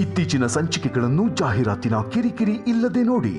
ಇತ್ತೀಚಿನ ಸಂಚಿಕೆಗಳನ್ನು ಜಾಹೀರಾತಿನ ಕಿರಿಕಿರಿ ಇಲ್ಲದೆ ನೋಡಿ.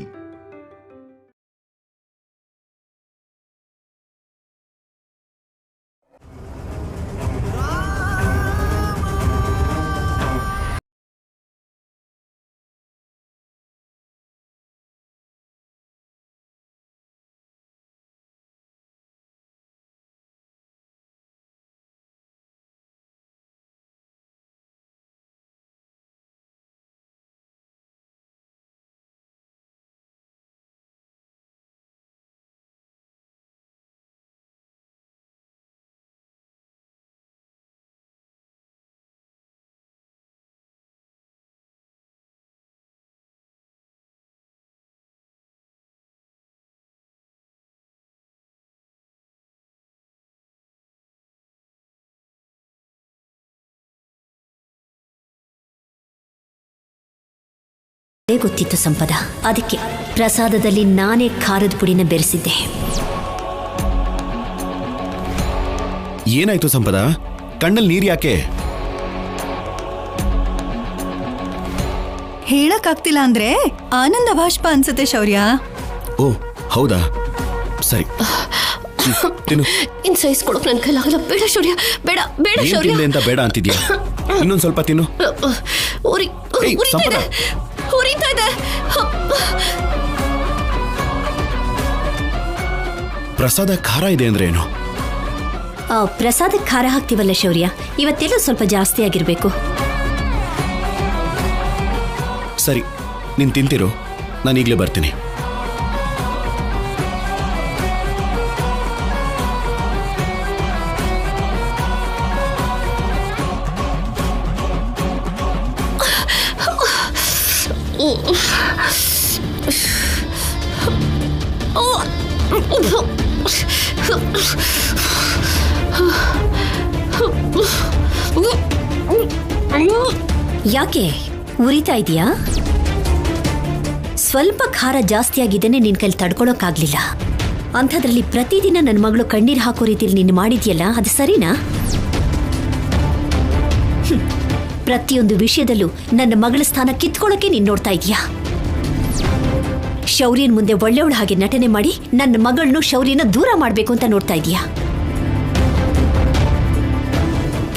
ಗೊತ್ತಿತ್ತು ಸಂಪದ, ಅದಕ್ಕೆ ಪ್ರಸಾದದಲ್ಲಿ ನಾನೇ ಖಾರದ ಪುಡಿನ ಬೆರೆಸಿದ್ದೆ. ಏನಾಯ್ತು ಸಂಪದ? ಕಣ್ಣಲ್ಲಿ ನೀರು ಯಾಕೆ? ಹೇಳಕ್ಕಾಗ್ತಿಲ್ಲ ಅಂದ್ರೆ ಆನಂದ ಬಾಷ್ಪ ಅನ್ಸುತ್ತೆ ಶೌರ್ಯ. ಓ ಹೌದಾ, ಸರಿ ತಿನ್ನು. ಇನ್ ಸಹಿಸ್ಕೊಳಕ್ ನನ್ ಕೈಲಾಗಲ್ಲ. ಬೇಡ ಶೌರ್ಯ, ಬೇಡ ಬೇಡ ಶೌರ್ಯ ಅಂತ ಬೇಡ ಅಂತಿದ್ಯಾ? ಇನ್ನೊಂದ್ ಸ್ವಲ್ಪ ತಿನ್ನು. ಸಂಪದ ಉರಿತಾ ಇದೆ. ಪ್ರಸಾದ ಖಾರ ಇದೆ ಅಂದ್ರೆ ಏನು? ಪ್ರಸಾದಕ್ಕೆ ಖಾರ ಹಾಕ್ತಿವಲ್ಲ ಶೌರ್ಯ, ಇವತ್ತೆಲ್ಲ ಸ್ವಲ್ಪ ಜಾಸ್ತಿ ಆಗಿರ್ಬೇಕು. ಸರಿ, ನೀನ್ ತಿಂತಿರು, ನಾನು ಈಗಲೇ ಬರ್ತೀನಿ. ಯಾಕೆ ಉರಿತಾ ಇದೆಯಾ? ಸ್ವಲ್ಪ ಖಾರ ಜಾಸ್ತಿ ಆಗಿದ್ದೇನೆ, ನಿನ್ ಕೈಲಿ ತಡ್ಕೊಳಕ್ಕಾಗ್ಲಿಲ್ಲ. ಅಂಥದ್ರಲ್ಲಿ ಪ್ರತಿದಿನ ನನ್ನ ಮಗಳು ಕಣ್ಣೀರ್ ಹಾಕೋ ರೀತಿಯಲ್ಲಿ ನೀನು ಮಾಡಿದ್ಯಲ್ಲ, ಅದು ಸರಿನಾ? ಪ್ರತಿಯೊಂದು ವಿಷಯದಲ್ಲೂ ನನ್ನ ಮಗಳ ಸ್ಥಾನ ಕಿತ್ಕೊಳ್ಳೋಕೆ ನೀನ್ ನೋಡ್ತಾ ಇದೀಯಾ. ಶೌರ್ಯನ್ ಮುಂದೆ ಒಳ್ಳೆಯವಳ ಹಾಗೆ ನಟನೆ ಮಾಡಿ ನನ್ನ ಮಗಳನ್ನು ಶೌರ್ಯನ ದೂರ ಮಾಡ್ಬೇಕು ಅಂತ ನೋಡ್ತಾ ಇದೀಯಾ.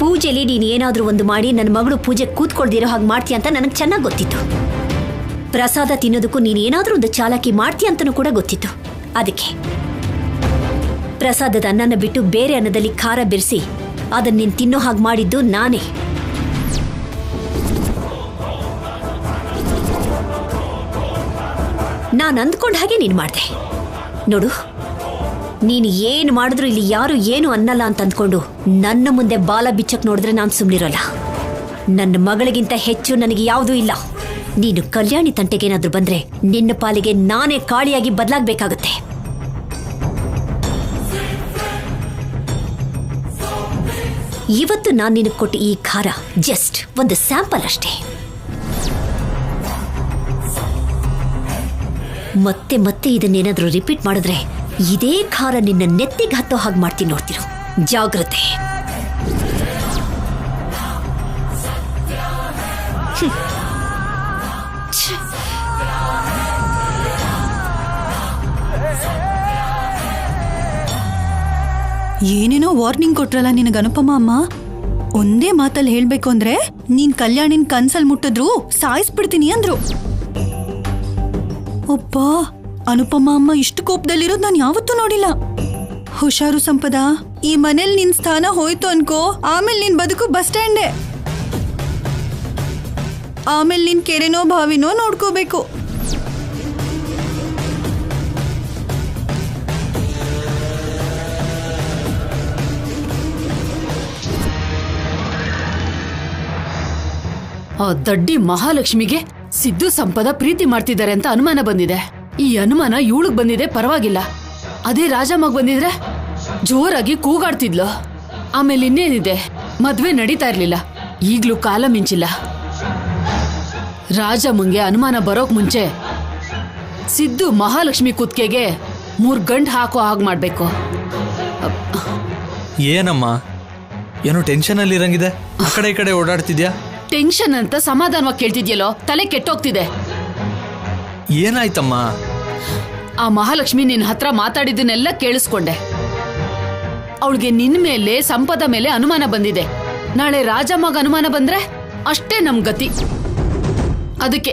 ಪೂಜೆಲಿ ನೀನು ಏನಾದ್ರೂ ಒಂದು ಮಾಡಿ ನನ್ನ ಮಗಳು ಪೂಜೆ ಕೂತ್ಕೊಳ್ದಿರೋ ಹಾಗೆ ಮಾಡ್ತೀಯ ಅಂತ ನನಗೆ ಚೆನ್ನಾಗಿ ಗೊತ್ತಿತ್ತು. ಪ್ರಸಾದ ತಿನ್ನೋದಕ್ಕೂ ನೀನು ಏನಾದ್ರೂ ಒಂದು ಚಾಲಾಕಿ ಮಾಡ್ತೀಯ ಅಂತನೂ ಕೂಡ ಗೊತ್ತಿತ್ತು. ಅದಕ್ಕೆ ಪ್ರಸಾದದ ಅನ್ನನ ಬಿಟ್ಟು ಬೇರೆ ಅನ್ನದಲ್ಲಿ ಖಾರ ಬೆರೆಸಿ ಅದನ್ನ ನೀನು ತಿನ್ನೋ ಹಾಗೆ ಮಾಡಿದ್ದು ನಾನೇ. ನಾನು ಅಂದ್ಕೊಂಡ ಹಾಗೆ ನೀನು ಮಾಡಿದೆ. ನೋಡು, ನೀನು ಏನು ಮಾಡಿದ್ರು ಇಲ್ಲಿ ಯಾರು ಏನು ಅನ್ನಲ್ಲ ಅಂತ ಅಂದ್ಕೊಂಡು ನನ್ನ ಮುಂದೆ ಬಾಲ ಬಿಚ್ಚಕ್ ನೋಡಿದ್ರೆ ನಾನು ಸುಮ್ಮನಿರೋಲ್ಲ. ನನ್ನ ಮಗಳಿಗಿಂತ ಹೆಚ್ಚು ನನಗೆ ಯಾವುದೂ ಇಲ್ಲ. ನೀನು ಕಲ್ಯಾಣಿ ತಂಟೆಗೇನಾದ್ರೂ ಬಂದ್ರೆ ನಿನ್ನ ಪಾಲಿಗೆ ನಾನೇ ಕಾಳಿಯಾಗಿ ಬದಲಾಗಬೇಕಾಗುತ್ತೆ. ಇವತ್ತು ನಾನು ನಿನಗೆ ಕೊಟ್ಟ ಈ ಖಾರ ಜಸ್ಟ್ ಒಂದು ಸ್ಯಾಂಪಲ್ ಅಷ್ಟೇ. ಮತ್ತೆ ಮತ್ತೆ ಇದನ್ನೇನಾದ್ರೂ ರಿಪೀಟ್ ಮಾಡಿದ್ರೆ ಇದೇ ಖಾರ ನಿನ್ನ ನೆತ್ತಿಗೆ ಹತ್ತೋ ಹಾಗೆ ಮಾಡ್ತೀನಿ, ನೋಡ್ತಿರೋ. ಜಾಗ್ರತೆ. ಏನೇನೋ ವಾರ್ನಿಂಗ್ ಕೊಟ್ರಲ್ಲ ನಿನಗೆ ಅನುಪಮ ಅಮ್ಮ. ಒಂದೇ ಮಾತಲ್ಲಿ ಹೇಳ್ಬೇಕು ಅಂದ್ರೆ ನೀನ್ ಕಲ್ಯಾಣಿನ ಕನ್ಸಲ್ ಮುಟ್ಟಿದ್ರು ಸಾಯಿಸ್ಬಿಡ್ತೀನಿ ಅಂದ್ರು. ಒಬ್ಬ ಅನುಪಮ ಅಮ್ಮ ಇಷ್ಟು ಕೋಪದಲ್ಲಿರೋದು ನಾನು ಯಾವತ್ತೂ ನೋಡಿಲ್ಲ. ಹುಷಾರು ಸಂಪದ, ಈ ಮನೇಲಿ ನಿನ್ ಸ್ಥಾನ ಹೋಯ್ತು ಅನ್ಕೋ, ಆಮೇಲೆ ನಿನ್ ಬದುಕು ಬಸ್ ಸ್ಟ್ಯಾಂಡೇ. ಆಮೇಲೆ ನಿನ್ ಕೆರೆನೋ ಬಾವಿನೋ ನೋಡ್ಕೋಬೇಕು. ಆ ದಡ್ಡಿ ಮಹಾಲಕ್ಷ್ಮಿಗೆ ಸಿದ್ದು ಸಂಪದ ಪ್ರೀತಿ ಮಾಡ್ತಿದ್ದಾರೆ ಅಂತ ಅನುಮಾನ ಬಂದಿದೆ. ಈ ಅನುಮಾನ ಇವಳಿಗೆ ಬಂದಿದೆ, ಪರವಾಗಿಲ್ಲ. ಅದೇ ರಾಜಮ್ಮಗ್ ಬಂದಿದ್ರೆ ಜೋರಾಗಿ ಕೂಗಾಡ್ತಿದ್ಲು. ಆಮೇಲೆ ಇನ್ನೇನಿದೆ, ಮದ್ವೆ ನಡೀತಾ ಇರ್ಲಿಲ್ಲ. ಈಗ್ಲೂ ಕಾಲ ಮಿಂಚಿಲ್ಲ. ರಾಜಮ್ಮಂಗೆ ಅನುಮಾನ ಬರೋಕ್ ಮುಂಚೆ ಸಿದ್ದು ಮಹಾಲಕ್ಷ್ಮಿ ಕುತ್ತಿಗೆಗೆ 3 ಗಂಟು ಹಾಕೋ ಹಾಗೆ ಮಾಡ್ಬೇಕು. ಏನಮ್ಮ, ಏನೋ ಟೆನ್ಷನ್ ಅಲ್ಲಿ ಇರಂಗಿದೆ, ಆ ಕಡೆ ಈ ಕಡೆ ಓಡಾಡ್ತಿದ್ಯಾ? ಟೆನ್ಷನ್ ಅಂತ ಸಮಾಧಾನವಾಗಿ ಕೇಳ್ತಿದ್ಯಲ್ಲೋ, ತಲೆ ಕೆಟ್ಟೋಗ್ತಿದೆ. ಏನಾಯ್ತಮ್ಮ? ಆ ಮಹಾಲಕ್ಷ್ಮಿ ನಿನ್ನ ಹತ್ರ ಮಾತಾಡಿದ್ದನ್ನೆಲ್ಲ ಕೇಳಿಸ್ಕೊಂಡೆ. ಅವಳಿಗೆ ನಿನ್ ಮೇಲೆ, ಸಂಪದ ಮೇಲೆ ಅನುಮಾನ ಬಂದಿದೆ. ನಾಳೆ ರಾಜಮ್ಮಗ ಅನುಮಾನ ಬಂದ್ರೆ ಅಷ್ಟೇ ನಮ್ ಗತಿ. ಅದಕ್ಕೆ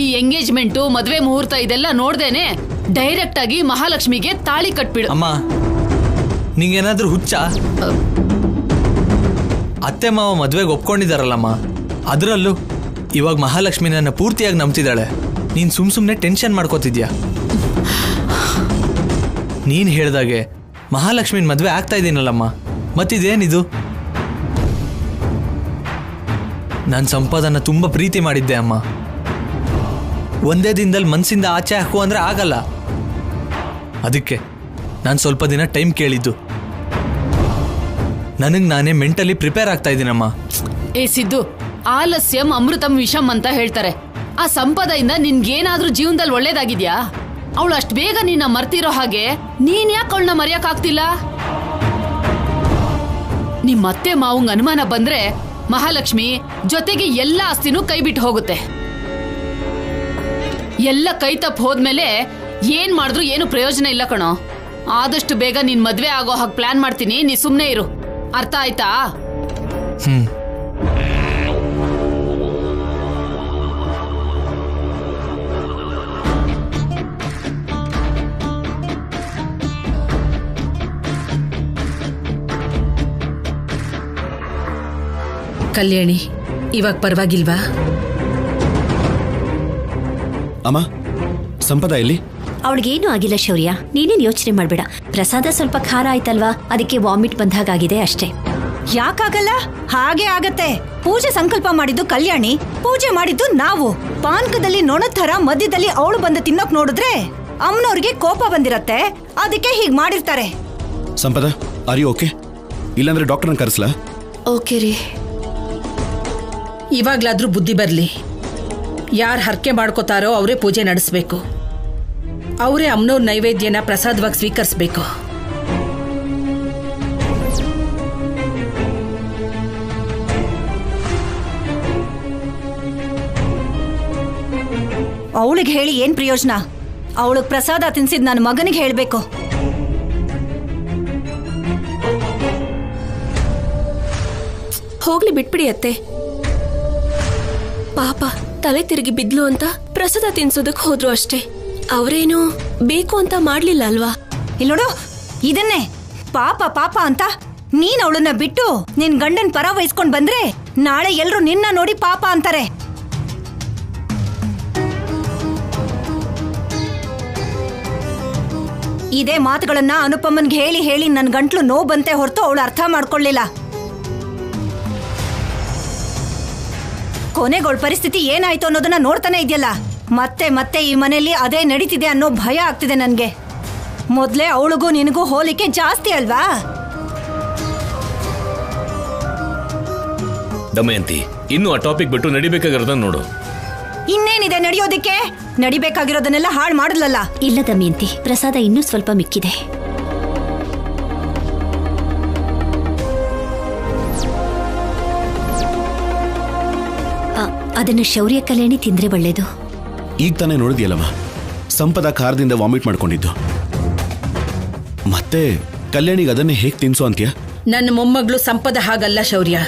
ಈ ಎಂಗೇಜ್ಮೆಂಟು, ಮದ್ವೆ ಮುಹೂರ್ತ ಇದೆಲ್ಲ ನೋಡ್ದೇನೆ ಡೈರೆಕ್ಟ್ ಆಗಿ ಮಹಾಲಕ್ಷ್ಮಿಗೆ ತಾಳಿ ಕಟ್ಬಿಡು. ಅಮ್ಮ, ನಿಂಗೇನಾದ್ರೂ ಹುಚ್ಚ? ಅತ್ತೆ ಮಾವ ಮದ್ವೆಗೆ ಒಪ್ಕೊಂಡಿದಾರಲ್ಲಮ್ಮ, ಅದರಲ್ಲೂ ಇವಾಗ ಮಹಾಲಕ್ಷ್ಮಿ ನನ್ನ ಪೂರ್ತಿಯಾಗಿ ನಂಬ್ತಿದ್ದಾಳೆ. ನೀನ್ ಸುಮ್ನೆ ಟೆನ್ಷನ್ ಮಾಡ್ಕೋತಿದ್ಯಾ? ನೀನ್ ಹೇಳ್ದಾಗೆ ಮಹಾಲಕ್ಷ್ಮಿನ ಮದ್ವೆ ಆಗ್ತಾ ಇದ್ದೀನಲ್ಲಮ್ಮ, ಮತ್ತಿದೇನಿದು? ನಾನು ಸಂಪದನ್ನ ತುಂಬಾ ಪ್ರೀತಿ ಮಾಡಿದ್ದೆ ಅಮ್ಮ. ಒಂದೇ ದಿನದಲ್ಲಿ ಮನ್ಸಿಂದ ಆಚೆ ಹಾಕು ಅಂದ್ರೆ ಆಗಲ್ಲ. ಅದಕ್ಕೆ ನಾನು ಸ್ವಲ್ಪ ದಿನ ಟೈಮ್ ಕೇಳಿದ್ದು. ನನಗೆ ನಾನೇ ಮೆಂಟಲಿ ಪ್ರಿಪೇರ್ ಆಗ್ತಾ ಇದ್ದೀನಮ್ಮ. ಏ ಸಿದ್ದು, ಆಲಸ್ಯಂ ಅಮೃತಂ ವಿಷಂ ಅಂತ ಹೇಳ್ತಾರೆ. ಆ ಸಂಪದದಿಂದ ನಿನ್ಗೇನಾದ್ರೂ ಜೀವನದಲ್ಲಿ ಒಳ್ಳೇದಾಗಿದ್ಯಾ? ಅವಳು ಅಷ್ಟು ಬೇಗ ನಿನ್ನ ಮರ್ತಿರೋ ಹಾಗೆ ನೀನ್ ಯಾಕೆ ಅವಳನ್ನ ಮರೆಯಕ್ಕಾಗ್ತಿಲ್ಲ? ನಿಮ್ಮ ಅತ್ತೆ ಮಾವಂಗ್ ಅನುಮಾನ ಬಂದ್ರೆ ಮಹಾಲಕ್ಷ್ಮಿ ಜೊತೆಗೆ ಎಲ್ಲ ಆಸ್ತಿನೂ ಕೈ ಬಿಟ್ಟು ಹೋಗುತ್ತೆ. ಎಲ್ಲ ಕೈ ತಪ್ಪು ಹೋದ್ಮೇಲೆ ಏನ್ ಮಾಡಿದ್ರು ಏನು ಪ್ರಯೋಜನ ಇಲ್ಲ ಕಣೋ. ಆದಷ್ಟು ಬೇಗ ನಿನ್ ಮದ್ವೆ ಆಗೋ ಹಾಗೆ ಪ್ಲಾನ್ ಮಾಡ್ತೀನಿ, ನೀ ಸುಮ್ನೆ ಇರು. ಅರ್ಥ ಆಯ್ತಾ? ಕಲ್ಯಾಣಿ, ಇವಾಗ ಪರವಾಗಿಲ್ವಾ? ಅಮ್ಮ, ಸಂಪದ ಎಲ್ಲಿ? ಅವಳಿಗೇನು ಆಗಿಲ್ಲ ಶೌರ್ಯ, ನೀನೇನು ಯೋಚನೆ ಮಾಡ್ಬೇಡ. ಪ್ರಸಾದ ಸ್ವಲ್ಪ ಖಾರ ಆಯ್ತಲ್ವಾ, ಅದಕ್ಕೆ ವಾಮಿಟ್ ಬಂದಾಗಿದೆ ಅಷ್ಟೇ. ಯಾಕಾಗಲ್ಲ? ಹಾಗೆ ಆಗತ್ತೆ. ಪೂಜೆ ಸಂಕಲ್ಪ ಮಾಡಿದ್ದು ಕಲ್ಯಾಣಿ, ಪೂಜೆ ಮಾಡಿದ್ದು ನಾವು. ಪಾನಕದಲ್ಲಿ ನೊಣದ ಥರ ಮಧ್ಯದಲ್ಲಿ ಅವಳು ಬಂದು ತಿನ್ನೋಕ್ ನೋಡಿದ್ರೆ ಅಮ್ಮನವ್ರಿಗೆ ಕೋಪ ಬಂದಿರತ್ತೆ, ಅದಕ್ಕೆ ಹೀಗ್ ಮಾಡಿರ್ತಾರೆ. ಸಂಪದ, ಆರ್ ಯು ಓಕೆ? ಇಲ್ಲಾಂದ್ರೆ ಡಾಕ್ಟರ್ನ ಕರೆಸ್ಲಾ? ಓಕೆ ರೀ. ಇವಾಗ್ಲಾದ್ರೂ ಬುದ್ಧಿ ಬರ್ಲಿ. ಯಾರು ಹರಕೆ ಮಾಡ್ಕೋತಾರೋ ಅವರೇ ಪೂಜೆ ನಡೆಸ್ಬೇಕು. ಅವರೇ ಅಮ್ಮನವ್ರ ನೈವೇದ್ಯನ ಪ್ರಸಾದವಾಗಿ ಸ್ವೀಕರಿಸ್ಬೇಕು. ಅವಳಿಗೆ ಹೇಳಿ ಏನ್ ಪ್ರಯೋಜನ? ಅವಳಿಗೆ ಪ್ರಸಾದ ತಿನ್ಸಿದ್ ನನ್ನ ಮಗನಿಗೆ ಹೇಳ್ಬೇಕು. ಹೋಗ್ಲಿ ಬಿಟ್ಬಿಡಿ ಅತ್ತೆ. ಪಾಪ ತಲೆ ತಿರುಗಿ ಬಿದ್ಲು ಅಂತ ಪ್ರಸಾದ ತಿನ್ಸೋದಕ್ ಹೋದ್ರು ಅಷ್ಟೇ. ಅವರೇನು ಬೇಕು ಅಂತ ಮಾಡ್ಲಿಲ್ಲ ಅಲ್ವಾ? ಇಲ್ಲೋಡು, ಇದನ್ನೇ ಪಾಪ ಪಾಪ ಅಂತ ನೀನ್ ಅವಳನ್ನ ಬಿಟ್ಟು ನಿನ್ ಗಂಡನ್ ಪರ ವಹಿಸ್ಕೊಂಡ್ ಬಂದ್ರೆ ನಾಳೆ ಎಲ್ರು ನಿನ್ನ ನೋಡಿ ಪಾಪ ಅಂತಾರೆ. ಇದೇ ಮಾತುಗಳನ್ನ ಅನುಪಮನ್ಗೆ ಹೇಳಿ ಹೇಳಿ ನನ್ ಗಂಟ್ಲು ನೋವು ಬಂತೆ ಹೊರತು ಅವಳು ಅರ್ಥ ಮಾಡ್ಕೊಳ್ಳಿಲ್ಲ. ಕೊನೆಗೊಳ್ ಪರಿಸ್ಥಿತಿ ಏನಾಯ್ತು ಅನ್ನೋದನ್ನ ನೋಡ್ತಾನೆ ಇದೆಯಲ್ಲ. ಮತ್ತೆ ಮತ್ತೆ ಈ ಮನೆಯಲ್ಲಿ ಅದೇ ನಡೀತಿದೆ ಅನ್ನೋ ಭಯ ಆಗ್ತಿದೆ ನನ್ಗೆ. ಮೊದ್ಲೇ ಅವಳಿಗೂ ನಿನಗೂ ಹೋಲಿಕೆ ಜಾಸ್ತಿ ಅಲ್ವಾ? ದಮಯಂತಿ, ಇನ್ನು ಆ ಟಾಪಿಕ್ ಬಿಟ್ಟು ನಡಿಬೇಕಾಗಿರೋದನ್ನ ನೋಡು. ಇನ್ನೇನಿದೆ ನಡೆಯೋದಿಕ್ಕೆ? ನಡಿಬೇಕಾಗಿರೋದನ್ನೆಲ್ಲ ಹಾಳು ಮಾಡಿದ್ಲಲ್ಲ. ಇಲ್ಲ ದಮಯಂತಿ, ಪ್ರಸಾದ ಇನ್ನೂ ಸ್ವಲ್ಪ ಮಿಕ್ಕಿದೆ. ಅದನ್ನ ಶೌರ್ಯ ಕಲ್ಯಾಣಿ ತಿಂದ್ರೆ ಒಳ್ಳೇದು. ಈಗ ತಾನೇ ನೋಡಿದ್ಯಲ್ಲಮ್ಮ, ಸಂಪದ ಖಾರದಿಂದ ವಾಮಿಟ್ ಮಾಡ್ಕೊಂಡಿದ್ದು. ಮತ್ತೆ ಕಲ್ಯಾಣಿಗೆ ಅದನ್ನೇ ಹೇಗೆ ತಿನ್ಸು ಅಂತ್ಯ? ನನ್ನ ಮೊಮ್ಮಗಳು ಸಂಪದ ಹಾಗಲ್ಲ ಶೌರ್ಯ.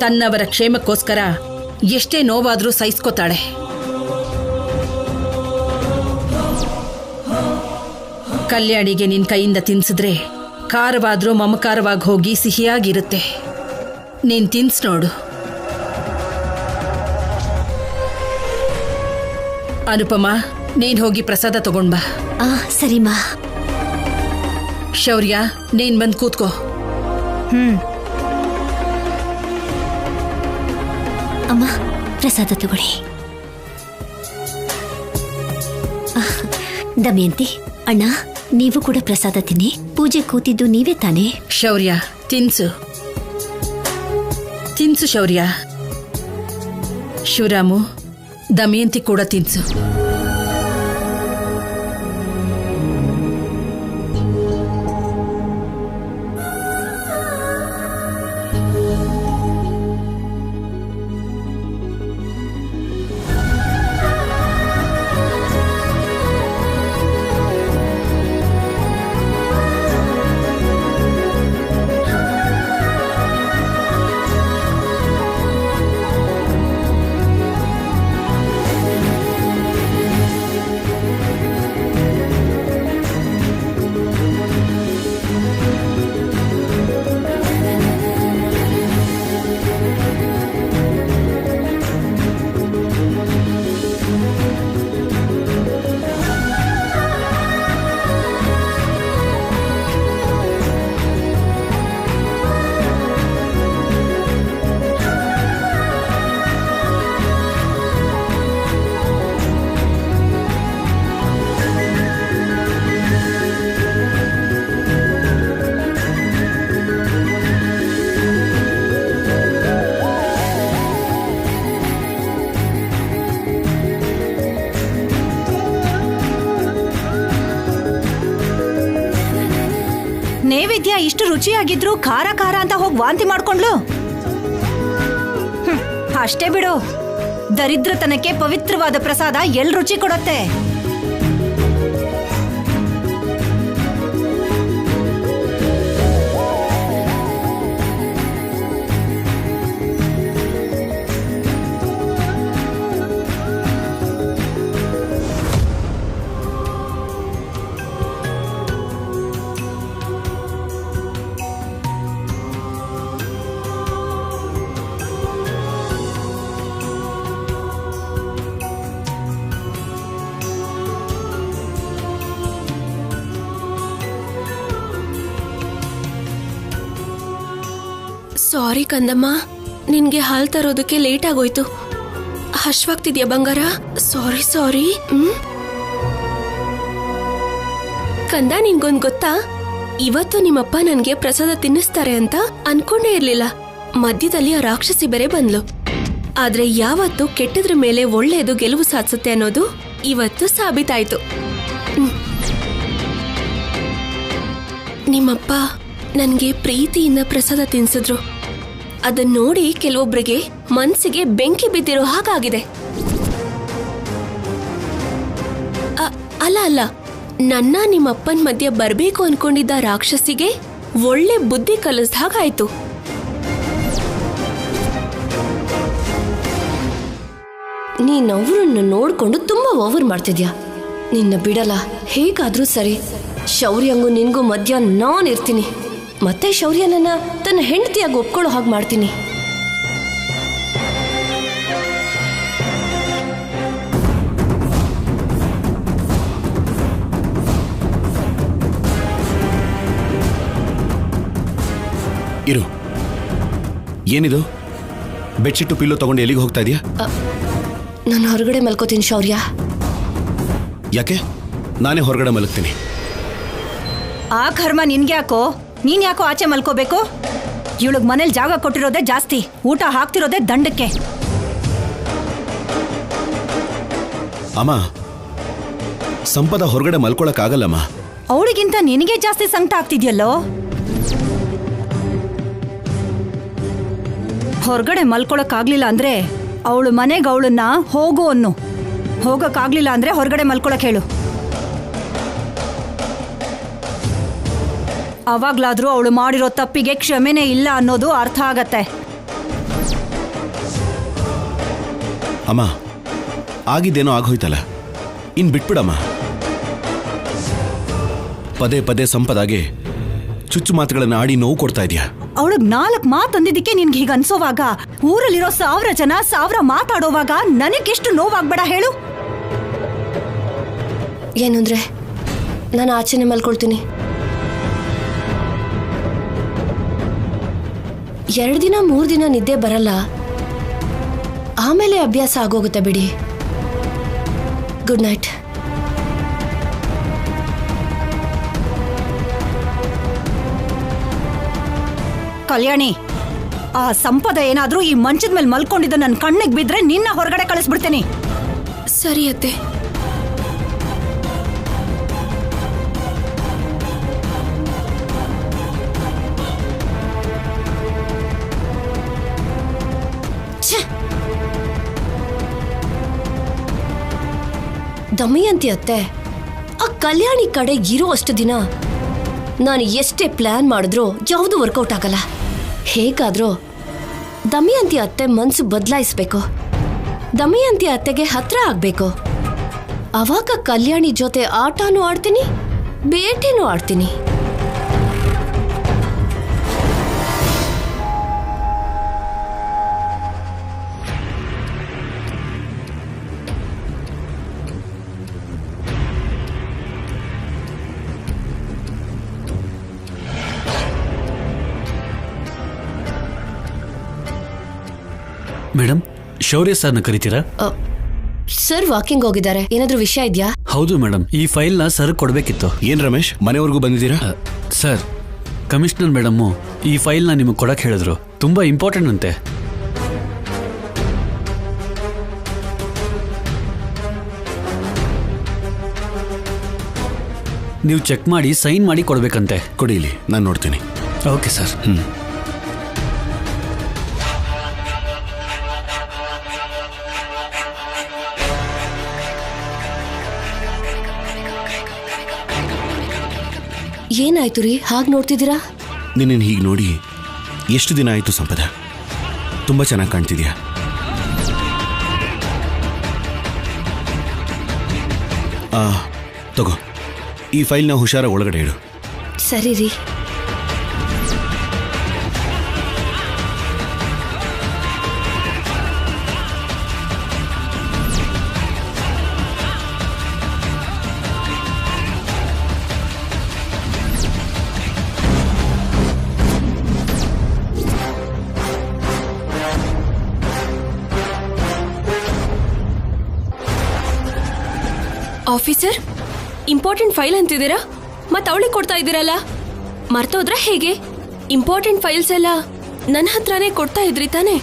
ತನ್ನವರ ಕ್ಷೇಮಕ್ಕೋಸ್ಕರ ಎಷ್ಟೇ ನೋವಾದ್ರೂ ಸಹಿಸ್ಕೋತಾಳೆ. ಕಲ್ಯಾಣಿಗೆ ನಿನ್ ಕೈಯಿಂದ ತಿನ್ಸಿದ್ರೆ ಖಾರವಾದ್ರೂ ಮಮಕಾರವಾಗಿ ಹೋಗಿ ಸಿಹಿಯಾಗಿರುತ್ತೆ. ನೀನ್ ತಿನ್ಸ್ ನೋಡು. ಅನುಪಮ, ನೀನ್ ಹೋಗಿ ಪ್ರಸಾದ ತಗೊಂಡ್ ಬಾ. ಸರಿಮಾ. ಶೌರ್ಯ, ನೀನ್ ಬಂದ್ ಕೂತ್ಕೋ. ಅಮ್ಮ, ಪ್ರಸಾದ ತಗೊಳ್ಳಿ. ದಮಯಂತಿ, ಅಣ್ಣ ನೀವು ಕೂಡ ಪ್ರಸಾದ ತಿನ್ನಿ. ಪೂಜೆ ಕೂತಿದ್ದು ನೀವೇ ತಾನೇ? ಶೌರ್ಯ, ತಿನ್ಸು ತಿನ್ಸು ಶೌರ್ಯ. ಶಿವರಾಮು, ದಮಯಂತಿ ಕೂಡ ತಿನ್ಸು. ನೈವೇದ್ಯ ಇಷ್ಟು ರುಚಿಯಾಗಿದ್ರು ಖಾರ ಖಾರ ಅಂತ ಹೋಗಿ ವಾಂತಿ ಮಾಡ್ಕೊಂಡ್ಲು. ಅಷ್ಟೇ ಬಿಡು, ದರಿದ್ರತನಕ್ಕೆ ಪವಿತ್ರವಾದ ಪ್ರಸಾದ ಎಲ್ ರುಚಿ ಕೊಡತ್ತೆ. ಸಾರಿ ಕಂದಮ್ಮ, ನಿನ್ಗೆ ಹಾಲು ತರೋದಕ್ಕೆ ಲೇಟ್ ಆಗೋಯ್ತು. ಹಶ್ವಾಗ್ತಿದ್ಯಾ ಬಂಗಾರ? ಸಾರಿ. ಕಂದ, ನಿನ್ಗೊಂದ್ ಗೊತ್ತಾ, ಇವತ್ತು ನಿಮ್ಮಪ್ಪ ನನ್ಗೆ ಪ್ರಸಾದ ತಿನ್ನಿಸ್ತಾರೆ ಅಂತ ಅನ್ಕೊಂಡೇ ಇರ್ಲಿಲ್ಲ. ಮಧ್ಯದಲ್ಲಿ ಆ ರಾಕ್ಷಸಿ ಬೇರೆ ಬಂದ್ಲು. ಆದ್ರೆ ಯಾವತ್ತು ಕೆಟ್ಟದ್ರ ಮೇಲೆ ಒಳ್ಳೆಯದು ಗೆಲುವು ಸಾಧಿಸುತ್ತೆ ಅನ್ನೋದು ಇವತ್ತು ಸಾಬೀತಾಯ್ತು. ನಿಮ್ಮಪ್ಪ ನನ್ಗೆ ಪ್ರೀತಿಯಿಂದ ಪ್ರಸಾದ ತಿನ್ಸಿದ್ರು. ಅದನ್ನ ನೋಡಿ ಕೆಲವೊಬ್ಬರಿಗೆ ಮನ್ಸಿಗೆ ಬೆಂಕಿ ಬಿದ್ದಿರೋ ಹಾಗಾಗಿದೆ. ಅಲ್ಲ, ನನ್ನ ನಿಮ್ಮಪ್ಪನ ಮಧ್ಯೆ ಬರ್ಬೇಕು ಅನ್ಕೊಂಡಿದ್ದ ರಾಕ್ಷಸಿಗೆ ಒಳ್ಳೆ ಬುದ್ಧಿ ಕಲಿಸ್ದ ಹಾಗಾಯ್ತು. ನೀನವ್ರನ್ನ ನೋಡ್ಕೊಂಡು ತುಂಬಾ ಓವರ್ ಮಾಡ್ತಿದ್ಯಾ. ನಿನ್ನ ಬಿಡಲ್ಲ, ಹೇಗಾದ್ರೂ ಸರಿ. ಶೌರ್ಯಂಗೂ ನಿನ್ಗೂ ಮಧ್ಯ ನಾನಿರ್ತೀನಿ. ಮತ್ತೆ ಶೌರ್ಯನನ್ನ ತನ್ನ ಹೆಂಡತಿಯಾಗಿ ಒಪ್ಕೊಳ್ಳೋ ಹಾಗೆ ಮಾಡ್ತೀನಿ. ಇರು, ಏನಿದು? ಬೆಡ್ಶೀಟು ಪಿಲ್ಲೋ ತಗೊಂಡು ಎಲ್ಲಿಗೆ ಹೋಗ್ತಾ ಇದೀಯಾ? ನಾನು ಹೊರಗಡೆ ಮಲ್ಕೋತೀನಿ ಶೌರ್ಯ. ಯಾಕೆ? ನಾನೇ ಹೊರಗಡೆ ಮಲಗ್ತೀನಿ. ಆ ಕರ್ಮ ನಿನ್ಗೆ ಯಾಕೋ? ನೀನ್ ಯಾಕೋ ಆಚೆ ಮಲ್ಕೋಬೇಕು? ಇವಳಿಗೆ ಮನೇಲಿ ಜಾಗ ಕೊಟ್ಟಿರೋದೇ ಜಾಸ್ತಿ, ಊಟ ಹಾಕ್ತಿರೋದೇ ದಂಡಕ್ಕೆ. ಅಮ್ಮ, ಸಂಪದ ಹೊರಗಡೆ ಮಲ್ಕೊಳಕ್ಕಾಗಲ್ಲಮ್ಮ. ಅವಳಿಗಿಂತ ನಿನಗೆ ಜಾಸ್ತಿ ಸಂಕಟ ಆಗ್ತಿದ್ಯಲ್ಲೋ. ಹೊರಗಡೆ ಮಲ್ಕೊಳಕ್ಕಾಗ್ಲಿಲ್ಲ ಅಂದ್ರೆ ಅವಳು ಮನೆಗೆ ಅವಳನ್ನ ಹೋಗು ಅನ್ನು. ಹೋಗಕ್ಕಾಗ್ಲಿಲ್ಲ ಅಂದ್ರೆ ಹೊರಗಡೆ ಮಲ್ಕೊಳಕ್ ಹೇಳು. ಅವಾಗ್ಲಾದ್ರೂ ಅವಳು ಮಾಡಿರೋ ತಪ್ಪಿಗೆ ಕ್ಷಮೆನೇ ಇಲ್ಲ ಅನ್ನೋದು ಅರ್ಥ ಆಗತ್ತೆ. ಅಮ್ಮ, ಆಗಿದ್ದೇನೋ ಆಗೋಯ್ತಲ್ಲ, ಇನ್ ಬಿಟ್ಬಿಡಮ್ಮ. ಪದೇ ಪದೇ ಸಂಪದಾಗೆ ಚುಚ್ಚು ಮಾತುಗಳನ್ನ ಆಡಿ ನೋವು ಕೊಡ್ತಾ ಇದೆಯಾ? ಅವಳಿಗೆ 4 ಮಾತು ಅಂದಿದ್ದಕ್ಕೆ ನಿನ್ಗೆ ಹೀಗೆ ಅನ್ಸೋವಾಗ, ಊರಲ್ಲಿರೋ 1000 ಜನ 1000 ಮಾತಾಡೋವಾಗ ನನಗೆಷ್ಟು ನೋವಾಗ್ಬೇಡ ಹೇಳು. ಏನು ಅಂದ್ರೆ ನಾನು ಆಚೆನೆ ಮಲ್ಕೊಳ್ತೀನಿ. 2 ದಿನ 3 ದಿನ ನಿದ್ದೆ ಬರಲ್ಲ, ಆಮೇಲೆ ಅಭ್ಯಾಸ ಆಗೋಗುತ್ತೆ ಬಿಡಿ. Good night. ಕಲ್ಯಾಣಿ, ಆ ಸಂಪದ ಏನಾದ್ರೂ ಈ ಮಂಚದ ಮೇಲೆ ಮಲ್ಕೊಂಡಿದ್ದ ನನ್ನ ಕಣ್ಣಿಗೆ ಬಿದ್ರೆ ನಿನ್ನ ಹೊರಗಡೆ ಕಳಿಸ್ಬಿಡ್ತೇನೆ. ಸರಿ ಅತ್ತೆ. ದಮಯಂತಿ ಅತ್ತೆ, ಆ ಕಲ್ಯಾಣಿ ಕಡೆ ಇರೋ ಅಷ್ಟು ದಿನ ನಾನು ಎಷ್ಟೇ ಪ್ಲಾನ್ ಮಾಡಿದ್ರೂ ಯಾವುದು ವರ್ಕೌಟ್ ಆಗಲ್ಲ. ಹೇಗಾದ್ರೂ ದಮಯಂತಿ ಅತ್ತೆ ಮನ್ಸು ಬದಲಾಯಿಸ್ಬೇಕು. ದಮಯಂತಿ ಅತ್ತೆಗೆ ಹತ್ರ ಆಗ್ಬೇಕು. ಅವಾಗ ಕಲ್ಯಾಣಿ ಜೊತೆ ಆಟನೂ ಆಡ್ತೀನಿ, ಬೇಟೆನೂ ಆಡ್ತೀನಿ. ಮೇಡಮ್, ಶೌರ್ಯ ಸರ್ನ ಕರಿತೀರಾ? ಸರ್ ವಾಕಿಂಗ್ ಹೋಗಿದ್ದಾರೆ. ಏನಾದ್ರೂ ವಿಷಯ ಇದೆಯಾ? ಹೌದು ಮೇಡಮ್, ಈ ಫೈಲ್ನ ಸರ್ ಕೊಡಬೇಕಿತ್ತು. ಏನ್ ರಮೇಶ್, ಮನೆವರೆಗೂ ಬಂದಿದ್ದೀರಾ? ಸರ್, ಕಮಿಷನರ್ ಮೇಡಮ್ಮು ಈ ಫೈಲ್ನ ನಿಮಗೆ ಕೊಡಕ್ಕೆ ಹೇಳಿದ್ರು. ತುಂಬಾ ಇಂಪಾರ್ಟೆಂಟ್ ಅಂತೆ. ನೀವು ಚೆಕ್ ಮಾಡಿ ಸೈನ್ ಮಾಡಿ ಕೊಡ್ಬೇಕಂತೆ. ಕೊಡಿಲಿ, ನಾನು ನೋಡ್ತೀನಿ. Okay sir. ಏನಾಯ್ತು ರೀ ಹಾಗೆ ನೋಡ್ತಿದ್ದೀರಾ? ನಿನ್ನ ಹೀಗೆ ನೋಡಿ ಎಷ್ಟು ದಿನ ಆಯಿತು ಸಂಪದ. ತುಂಬ ಚೆನ್ನಾಗಿ ಕಾಣ್ತಿದ್ಯಾ. ತಗೋ, ಈ ಫೈಲ್ನ ಹುಷಾರಾಗಿ ಒಳಗಡೆ ಇಡು. ಸರಿ ರೀ. ಆಫೀಸರ್, ಇಂಪಾರ್ಟೆಂಟ್ ಫೈಲ್ ಅಂತಿದ್ದೀರಾ, ಮತ್ತೆ ಅವಳಿಗೆ ಕೊಡ್ತಾ ಇದ್ದೀರಲ್ಲ, ಮರ್ತೋದ್ರ ಹೇಗೆ? ಇಂಪಾರ್ಟೆಂಟ್ ಫೈಲ್ಸ್ ಎಲ್ಲ ನನ್ನ ಹತ್ರನೇ ಕೊಡ್ತಾ ಇದ್ರಿ ತಾನೆ?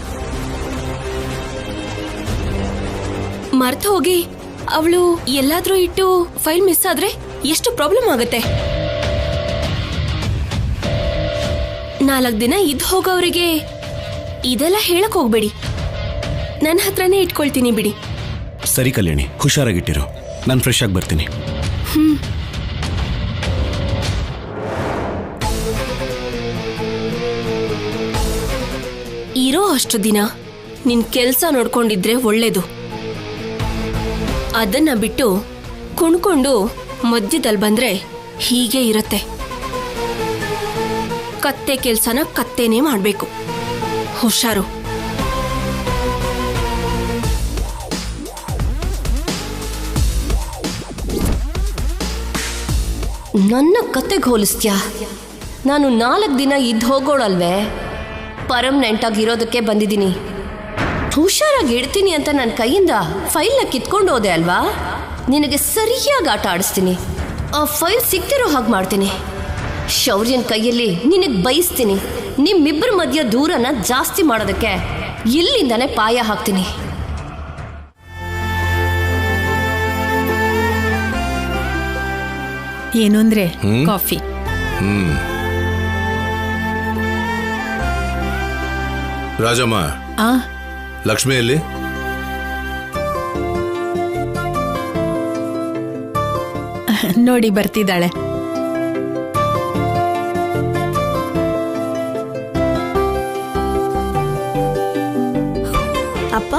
ಮರ್ತು ಹೋಗಿ ಅವಳು ಎಲ್ಲಾದ್ರೂ ಇಟ್ಟು ಫೈಲ್ ಮಿಸ್ ಆದ್ರೆ ಎಷ್ಟು ಪ್ರಾಬ್ಲಮ್ ಆಗುತ್ತೆ. 4 ದಿನ ಇದ್ದು ಹೋಗೋವರಿಗೆ ಇದೆಲ್ಲ ಹೇಳಕ್ ಹೋಗ್ಬೇಡಿ, ನನ್ನ ಹತ್ರನೇ ಇಟ್ಕೊಳ್ತೀನಿ ಬಿಡಿ. ಸರಿ ಕಲ್ಯಾಣಿ, ಹುಷಾರಾಗಿಟ್ಟಿರು. ನಾನು ಫ್ರೆಶ್ ಆಗಿ ಬರ್ತೀನಿ. ಇರೋ ಅಷ್ಟು ದಿನ ನಿನ್ ಕೆಲ್ಸ ನೋಡ್ಕೊಂಡಿದ್ರೆ ಒಳ್ಳೇದು. ಅದನ್ನ ಬಿಟ್ಟು ಕುಣ್ಕೊಂಡು ಮಧ್ಯದಲ್ಲಿ ಬಂದ್ರೆ ಹೀಗೆ ಇರತ್ತೆ. ಕತ್ತೆ ಕೆಲ್ಸನ ಕತ್ತೇನೆ ಮಾಡ್ಬೇಕು. ಹುಷಾರು. ನನ್ನ ಕತೆಗೆ ಹೋಲಿಸ್ತ್ಯಾ? ನಾನು 4 ದಿನ ಇದ್ದು ಹೋಗೋಳಲ್ವೇ, ಪರ್ಮನೆಂಟ್ ಆಗಿ ಇರೋದಕ್ಕೆ ಬಂದಿದ್ದೀನಿ. ಹುಷಾರಾಗಿ ಇಡ್ತೀನಿ ಅಂತ ನನ್ನ ಕೈಯಿಂದ ಫೈಲ್ನ ಕಿತ್ಕೊಂಡು ಹೋದೆ ಅಲ್ವಾ? ನಿನಗೆ ಸರಿಯಾಗಿ ಆಟ ಆಡಿಸ್ತೀನಿ. ಆ ಫೈಲ್ ಸಿಗ್ತಿರೋ ಹಾಗೆ ಮಾಡ್ತೀನಿ. ಶೌರ್ಯನ ಕೈಯಲ್ಲಿ ನಿನಗೆ ಬಯಸ್ತೀನಿ. ನಿಮ್ಮಿಬ್ಬರ ಮಧ್ಯ ದೂರನ ಜಾಸ್ತಿ ಮಾಡೋದಕ್ಕೆ ಇಲ್ಲಿಂದಾನೆ ಪಾಯ ಹಾಕ್ತೀನಿ. ಏನು ಅಂದ್ರೆ ಕಾಫಿ. ರಾಜಮ್ಮ, ಲಕ್ಷ್ಮಿಯಲ್ಲಿ ನೋಡಿ ಬರ್ತಿದ್ದಾಳೆ. ಅಪ್ಪ,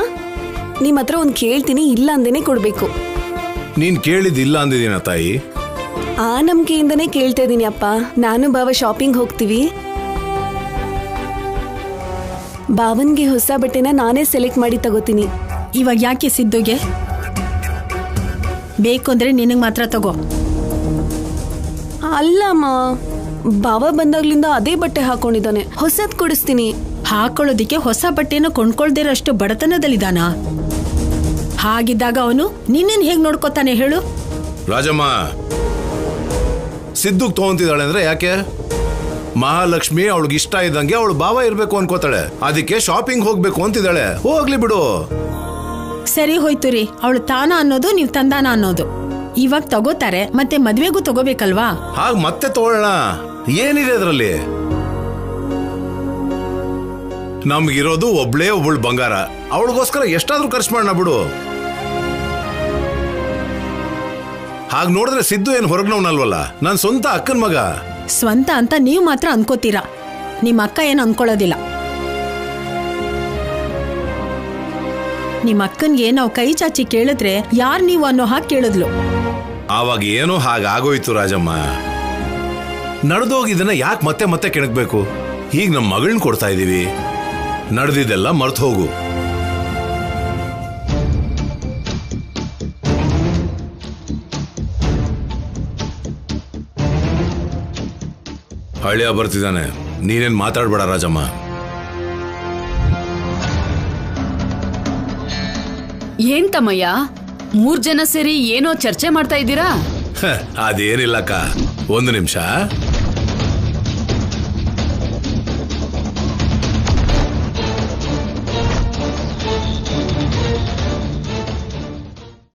ನಿಮ್ಮ ಹತ್ರ ಒಂದು ಕೇಳ್ತೀನಿ, ಇಲ್ಲ ಅಂದೇನೆ ಕೊಡ್ಬೇಕು. ನೀನ್ ಕೇಳಿದಿಲ್ಲ ಅಂದಿದ್ದೀನ ತಾಯಿ? ಆ ನಂಬಿಕೆಯಿಂದನೇ ಕೇಳ್ತಾ ಇದ್ದೀನಿ ಅಪ್ಪ. ನಾನು ಬಾವ ಶಾಪಿಂಗ್ ಹೋಗ್ತೀವಿ. ಬಾವನ್ಗೆ ಹೊಸ ಬಟ್ಟೆನ ನಾನೇ ಸೆಲೆಕ್ಟ್ ಮಾಡಿ ತಗೋತೀನಿ. ಇವಾಗ ಯಾಕೆ ಸಿದ್ದುಗೆ ಬೇಕು ಅಂದ್ರೆ ನಿನಗೆ ಮಾತ್ರ ತಗೋ. ಅಲ್ಲಮ್ಮ, ಬಾವ ಬಂದಾಗ್ಲಿಂದ ಅದೇ ಬಟ್ಟೆ ಹಾಕೊಂಡಿದ್ದಾನೆ. ಹೊಸದ್ ಕೊಡಿಸ್ತೀನಿ. ಹಾಕೊಳ್ಳೋದಿಕ್ಕೆ ಹೊಸ ಬಟ್ಟೆನ ಕೊಂಡ್ಕೊಳ್ದಿರೋಷ್ಟು ಬಡತನದಲ್ಲಿದ್ದಾನ? ಹಾಗಿದ್ದಾಗ ಅವನು ನಿನ್ನನ್ನು ಹೇಗೆ ನೋಡ್ಕೋತಾನೆ ಹೇಳು? ರಾಜಮ್ಮ, ಸಿದ್ದುಗ್ ತಗೊಂತಿದ್ದಾಳೆ ಅಂದ್ರೆ ಯಾಕೆ? ಮಹಾಲಕ್ಷ್ಮಿ ಅವಳಿಗೆ ಇಷ್ಟ ಇದ್ದಂಗೆ ಅವಳು ಭಾವ ಇರ್ಬೇಕು ಅನ್ಕೋತಾಳೆ. ಅದಕ್ಕೆ ಶಾಪಿಂಗ್ ಹೋಗ್ಬೇಕು ಅಂತಿದ್ದಾಳೆ. ಹೋಗ್ಲಿ ಬಿಡು. ಸರಿ ಹೋಯ್ತು ರೀ. ಅವಳು ತಾನ ಅನ್ನೋದು, ನೀವು ತಂದಾನ ಅನ್ನೋದು. ಇವಾಗ ತಗೋತಾರೆ, ಮತ್ತೆ ಮದ್ವೆಗೂ ತಗೋಬೇಕಲ್ವಾ? ಹಾಗ ಮತ್ತೆ ತಗೊಳ್ಳೋಣ. ಏನಿದೆ ಅದ್ರಲ್ಲಿ? ನಮ್ಗಿರೋದು ಒಬ್ಳು ಬಂಗಾರ. ಅವಳಿಗೋಸ್ಕರ ಎಷ್ಟಾದ್ರೂ ಖರ್ಚು ಮಾಡೋಣ ಬಿಡು. ಹಾಗೆ ನೋಡಿದ್ರೆ ಸಿದ್ದು ಏನು ಹೊರಗ್ನವನಲ್ವಲ್ಲ, ನನ್ನ ಸ್ವಂತ ಅಕ್ಕನ ಮಗ. ಸ್ವಂತ ಅಂತ ನೀವು ಮಾತ್ರ ಅನ್ಕೋತೀರಾ, ನಿಮ್ಮ ಅಕ್ಕ ಏನು ಅನ್ಕೊಳ್ಳೋದಿಲ್ಲ. ನಿಮ್ಮ ಅಕ್ಕನ್ಗೆ ನಾವು ಕೈ ಚಾಚಿ ಕೇಳಿದ್ರೆ ಯಾರು ನೀವು ಅನ್ನೋ ಹಾಗೆ ಕೇಳಿದ್ಲು. ಆವಾಗ ಏನೋ ಹಾಗಾಗೋಯ್ತು ರಾಜಮ್ಮ. ನಡೆದೋಗಿದ್ದನ್ನ ಯಾಕೆ ಮತ್ತೆ ಮತ್ತೆ ಕೆಣಕ್ಬೇಕು? ಈಗ ನಮ್ಮ ಮಗಳನ್ನ ಕೊಡ್ತಾ ಇದೀವಿ. ನಡೆದಿದ್ದೆಲ್ಲ ಮರ್ತು ಹೋಗು. ಹಳ್ಳಿಯ ಬರ್ತಿದ್ದಾನೆ, ನೀನೇನ್ ಮಾತಾಡ್ಬೇಡ ರಾಜಮ್ಮ. ಏನ್ ತಮ್ಮಯ್ಯ, 3 ಜನ ಸೇರಿ ಏನೋ ಚರ್ಚೆ ಮಾಡ್ತಾ ಇದ್ದೀರಾ? ಅದೇನಿಲ್ಲಕ್ಕ, 1 ನಿಮಿಷ.